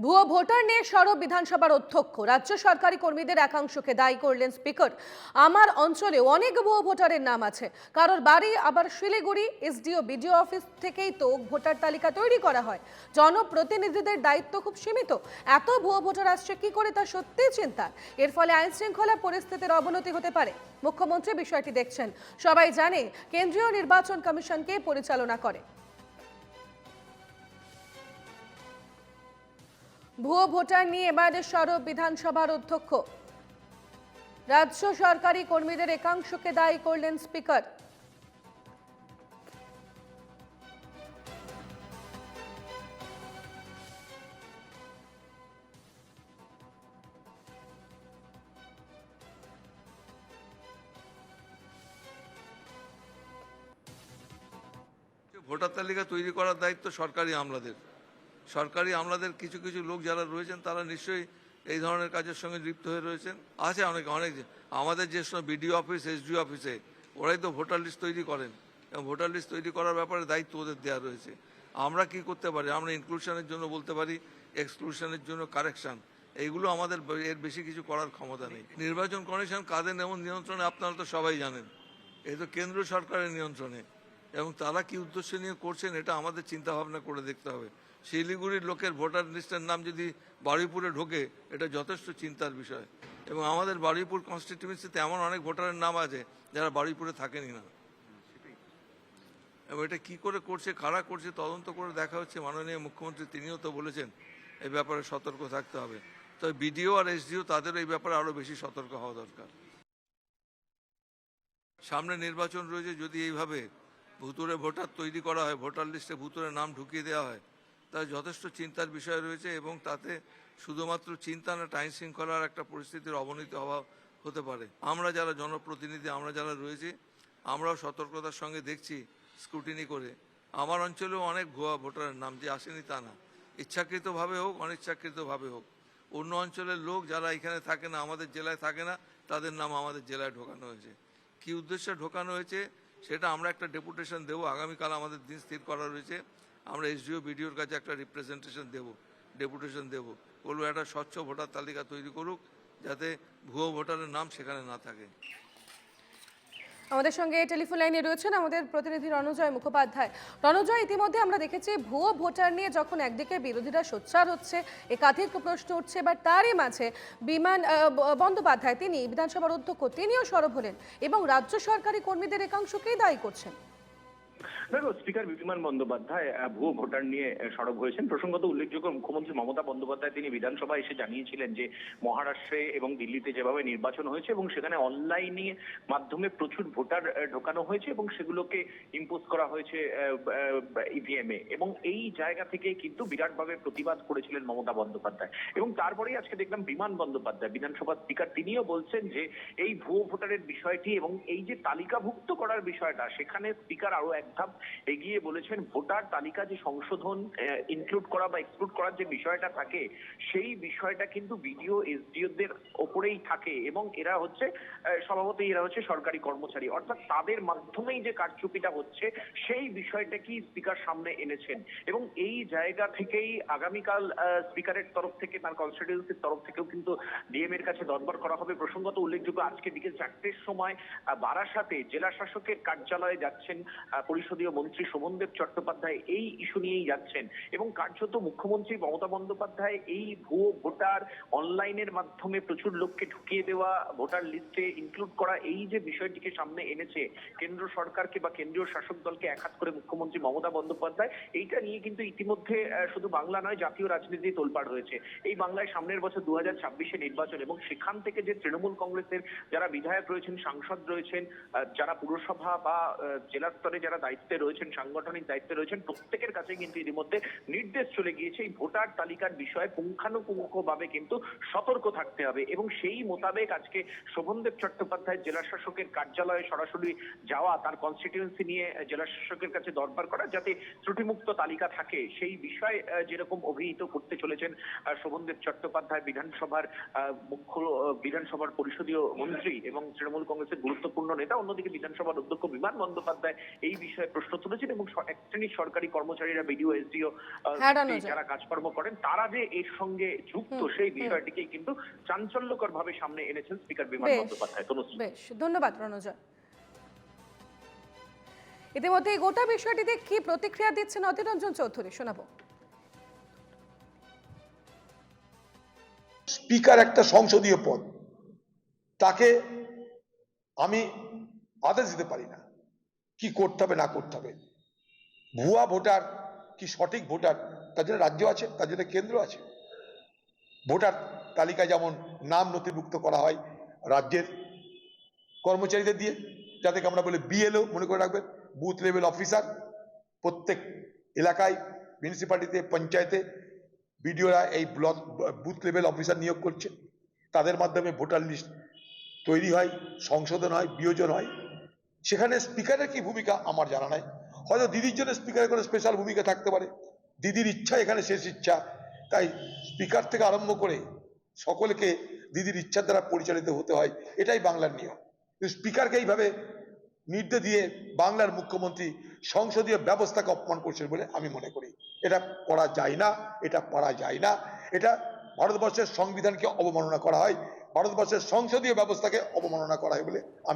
ভুয়ো ভোটার নিয়ে সরব বিধানসভার অধ্যক্ষ। রাজ্য সরকারি কর্মীদের একাংশকে দায়ী করলেন স্পিকার। আমার অঞ্চলে অনেক ভুয়ো ভোটারের নাম আছে, কারোর বাড়ি আবার শিলিগুড়ি। এসডিও বিডিও অফিস থেকেই তো ভোটার তালিকা তৈরি করা হয়, জনপ্রতিনিধিদের দায়িত্ব খুব সীমিত। এত ভুয়ো ভোটার আসছে কি করে, তা সত্যিই চিন্তার। এর ফলে আইন শৃঙ্খলা পরিস্থিতির অবনতি হতে পারে। মুখ্যমন্ত্রী বিষয়টি দেখছেন। সবাই জানে কেন্দ্রীয় নির্বাচন কমিশনকে পরিচালনা করে। ভুয়ো ভোটার নিয়ে এবারে সরব বিধানসভার অধ্যক্ষ। রাজ্য সরকারি কর্মীদের একাংশকে দায়ী করলেন স্পিকার। ভোটার তালিকা তৈরি করার দায়িত্ব সরকারি আমলাদের কিছু কিছু লোক যারা রয়েছেন তারা নিশ্চয়ই এই ধরনের কাজের সঙ্গে যুক্ত হয়ে রয়েছেন। আছে অনেক আমাদের যে বিডিও অফিস এসডিও অফিসে ওরাই তো ভোটার লিস্ট তৈরি করেন এবং ভোটার লিস্ট তৈরি করার ব্যাপারে দায়িত্ব ওদের দেওয়া রয়েছে। আমরা কি করতে পারি? আমরা ইনক্লুশনের জন্য বলতে পারি, এক্সক্লুশনের জন্য কারেকশন, এইগুলো আমাদের এর বেশি কিছু করার ক্ষমতা নেই। নির্বাচন কমিশন কাদের নিয়ন্ত্রণে আপনারা তো সবাই জানেন, এই তো কেন্দ্র সরকারের নিয়ন্ত্রণে, এবং তারা কি উদ্দেশ্য নিয়ে করছেন এটা আমাদের চিন্তা ভাবনা করে দেখতে হবে। শিলিগুড়ির লোকের ভোটার লিস্টের নাম যদি বারুইপুরে ঢোকে, এটা যথেষ্ট চিন্তার বিষয়। এবং আমাদের বারুইপুর কনস্টিটিউয়েন্সিতে এমন অনেক ভোটারের নাম আছে যারা বারুইপুরে থাকেনই না। এবং এটা কি করে করছে, কারা করছে, তদন্ত করে দেখা হচ্ছে। মাননীয় মুখ্যমন্ত্রী তিনিও তো বলেছেন এই ব্যাপারে সতর্ক থাকতে হবে। তবে বিডিও আর এসডিও তাদের এই ব্যাপারে আরও বেশি সতর্ক হওয়া দরকার। সামনে নির্বাচন রয়েছে, যদি এইভাবে ভুতুরে ভোটার তৈরি করা হয়, ভোটার লিস্টে ভুতুরে নাম ঢুকিয়ে দেওয়া হয়, তার যথেষ্ট চিন্তার বিষয় রয়েছে। এবং তাতে শুধুমাত্র চিন্তা না, আইন শৃঙ্খলার একটা পরিস্থিতির অবনতি হতে পারে। আমরা যারা জনপ্রতিনিধি, আমরা যারা রয়েছি, আমরাও সতর্কতার সঙ্গে দেখছি, স্ক্রুটিনি করে। আমার অঞ্চলেও অনেক ভুয়া ভোটারের নাম, যে আসেনি তা না, ইচ্ছাকৃতভাবে হোক অনিচ্ছাকৃতভাবে হোক, অন্য অঞ্চলের লোক যারা এখানে থাকে না, আমাদের জেলায় থাকে না, তাদের নাম আমাদের জেলায় ঢোকানো হয়েছে। কি উদ্দেশ্যে ঢোকানো হয়েছে সেটা আমরা একটা ডেপুটেশন দেবো। আগামীকাল আমাদের দিন স্থির করা রয়েছে। আমরা এসডিও বিডিওর কাছে একটা ডেপুটেশন দেবো, বলবো একটা স্বচ্ছ ভোটার তালিকা তৈরি করুক, যাতে ভুয়ো ভোটারের নাম সেখানে না থাকে। আমাদের সঙ্গে টেলিফোন লাইনে রয়েছেন আমাদের প্রতিনিধি রণজয় মুখোপাধ্যায়। রণজয়, ইতিমধ্যে আমরা দেখেছি ভুয়ো ভোটার নিয়ে যখন একদিকে বিরোধীরা সোচ্চার হচ্ছে, একাধিক প্রশ্ন উঠছে, এবার তারই মাঝে বিমান বন্দ্যোপাধ্যায়, তিনি বিধানসভার অধ্যক্ষ, তিনিও সরব হলেন এবং রাজ্য সরকারি কর্মীদের একাংশকেই দায়ী করছেন। দেখো, স্পিকার বিমান বন্দ্যোপাধ্যায় ভুয়ো ভোটার নিয়ে সরব হয়েছেন। প্রসঙ্গত উল্লেখযোগ্য, মুখ্যমন্ত্রী মমতা বন্দ্যোপাধ্যায় তিনি বিধানসভায় এসে জানিয়েছিলেন যে মহারাষ্ট্রে এবং দিল্লিতে যেভাবে নির্বাচন হয়েছে এবং সেখানে অনলাইনে মাধ্যমে প্রচুর ভোটার ঢোকানো হয়েছে এবং সেগুলোকে ইম্পোজ করা হয়েছে ইভিএম এ, এবং এই জায়গা থেকে কিন্তু বিরাটভাবে প্রতিবাদ করেছিলেন মমতা বন্দ্যোপাধ্যায়। এবং তারপরেই আজকে দেখলাম বিমান বন্দ্যোপাধ্যায়, বিধানসভার স্পিকার, তিনিও বলছেন যে এই ভুয়ো ভোটারের বিষয়টি এবং এই যে তালিকাভুক্ত করার বিষয়টা, সেখানে স্পিকার আরো এক ধাপ এগিয়ে বলেছেন ভোটার তালিকা যে সংশোধন, ইনক্লুড করা বা এক্সক্লুড করার যে বিষয়টা থাকে, সেই বিষয়টা কিন্তু বিডিও এসডিওদের ওপরেই থাকে এবং এরা হচ্ছে স্বভাবতই এরা হচ্ছে সরকারি কর্মচারী, অর্থাৎ তাদের মাধ্যমেই যে কারচুপিটা হচ্ছে সেই বিষয়টা কি স্পিকার সামনে এনেছেন। এবং এই জায়গা থেকেই আগামীকাল স্পিকারের তরফ থেকে, তার কনস্টিটিউয়েন্সির তরফ থেকেও কিন্তু ডিএম এর কাছে দরবার করা হবে। প্রসঙ্গত উল্লেখযোগ্য, আজকে বিকেল 4টের সময় বারাসাতে জেলা শাসকের কার্যালয়ে যাচ্ছেন পরিষদীয় মন্ত্রী শোভনদেব চট্টোপাধ্যায়, এই ইস্যু নিয়েই যাচ্ছেন। এবং কার্যত মুখ্যমন্ত্রী মমতা বন্দ্যোপাধ্যায় এই ভুয়ো ভোটার, অনলাইনের মাধ্যমে প্রচুর লোককে ঢুকিয়ে দেওয়া, ভোটার লিস্টে ইনক্লুড করা, এই যে বিষয়টিকে সামনে এনেছে কেন্দ্র সরকারকে বা কেন্দ্রীয় শাসক দলকে একহাত করে মুখ্যমন্ত্রী মমতা বন্দ্যোপাধ্যায়, এইটা নিয়ে কিন্তু ইতিমধ্যে শুধু বাংলা নয়, জাতীয় রাজনীতি তোলপাড় হয়েছে। এই বাংলায় সামনের বছর 2026-এ নির্বাচন, এবং সেখান থেকে যে তৃণমূল কংগ্রেসের যারা বিধায়ক রয়েছেন, সাংসদ রয়েছেন, যারা পুরসভা বা জেলা স্তরে যারা দায়িত্বে রয়েছেন, সাংগঠনিক দায়িত্বে রয়েছেন, প্রত্যেকের কাছে কিন্তু ইতিমধ্যে নির্দেশ চলে গিয়েছে এই ভোটার তালিকার বিষয়ে পুঙ্খানুপুঙ্খভাবে কিন্তু সতর্ক থাকতে হবে। এবং সেই মোতাবেক আজকে শোভনদেব চট্টোপাধ্যায় জেলা শাসকের কার্যালয়ে সরাসরি যাওয়া, তার কনস্টিটিউয়েন্সি নিয়ে জেলা শাসকের কাছে দরবার করা, যাতে ত্রুটিমুক্ত তালিকা থাকে, সেই বিষয়ে যেরকম অভিহিত করতে চলেছেন শোভনদেব চট্টোপাধ্যায়, বিধানসভার পরিষদীয় মন্ত্রী এবং তৃণমূল কংগ্রেসের গুরুত্বপূর্ণ নেতা। অন্যদিকে বিধানসভার অধ্যক্ষ বিমান বন্দ্যোপাধ্যায় এই বিষয়ে প্রশ্ন প্রশ্ন তুলেছেন এবং এক শ্রেণীর সরকারি কর্মচারীরা বিডিও এসডিও হারানো যায়। যারা কাজকর্ম করেন তারা যে এর সঙ্গে যুক্ত সেই বিষয়টিকেই কিন্তু চাঞ্চল্যকর ভাবে সামনে এনেছেন স্পিকার বিমান বেশ বন্দ্যোপাধ্যায়। তনুশ্রী। বেশ ধন্যবাদ রণজয়। ইতিমধ্যে এই গোটা বিষয়টিতে কি প্রতিক্রিয়া দিচ্ছেন অধীররঞ্জন চৌধুরী, শোনাবো। স্পিকার একটা সংসদীয় পদ, তাকে আমি আদেশ দিতে পারি না কি করতে হবে না করতে হবে। ভুয়া ভোটার কি সঠিক ভোটার তার জন্য রাজ্য আছে, তার জন্য কেন্দ্র আছে। ভোটার তালিকায় যেমন নাম নথিভুক্ত করা হয় রাজ্যের কর্মচারীদের দিয়ে, যাদেরকে আমরা বলি বিএলও, মনে করে রাখবেন, বুথ লেভেল অফিসার। প্রত্যেক এলাকায়, মিউনিসিপ্যালিটিতে, পঞ্চায়েতে বিডিওরা এই ব্লক বুথ লেভেল অফিসার নিয়োগ করছে। তাদের মাধ্যমে ভোটার লিস্ট তৈরি হয়, সংশোধন হয়, বিয়োজন হয়। সেখানে স্পিকারের কি ভূমিকা আমার জানা নাই। হয়তো দিদির জন্য স্পিকারের কোনো স্পেশাল ভূমিকা থাকতে পারে, দিদির ইচ্ছা এখানে শেষ ইচ্ছা, তাই স্পিকার থেকে আরম্ভ করে সকলকে দিদির ইচ্ছার দ্বারা পরিচালিত হতে হয়, এটাই বাংলার নিয়ম। স্পিকারকে এইভাবে নির্দেশ দিয়ে বাংলার মুখ্যমন্ত্রী সংসদীয় ব্যবস্থাকে অপমান করছেন বলে আমি মনে করি। এটা করা যায় না, এটা পারা যায় না। এটা ভারতবর্ষের সংবিধানকে অবমাননা করা হয়, ভারতবর্ষের সংসদীয় ব্যবস্থাকে অবমাননা করা হয় বলে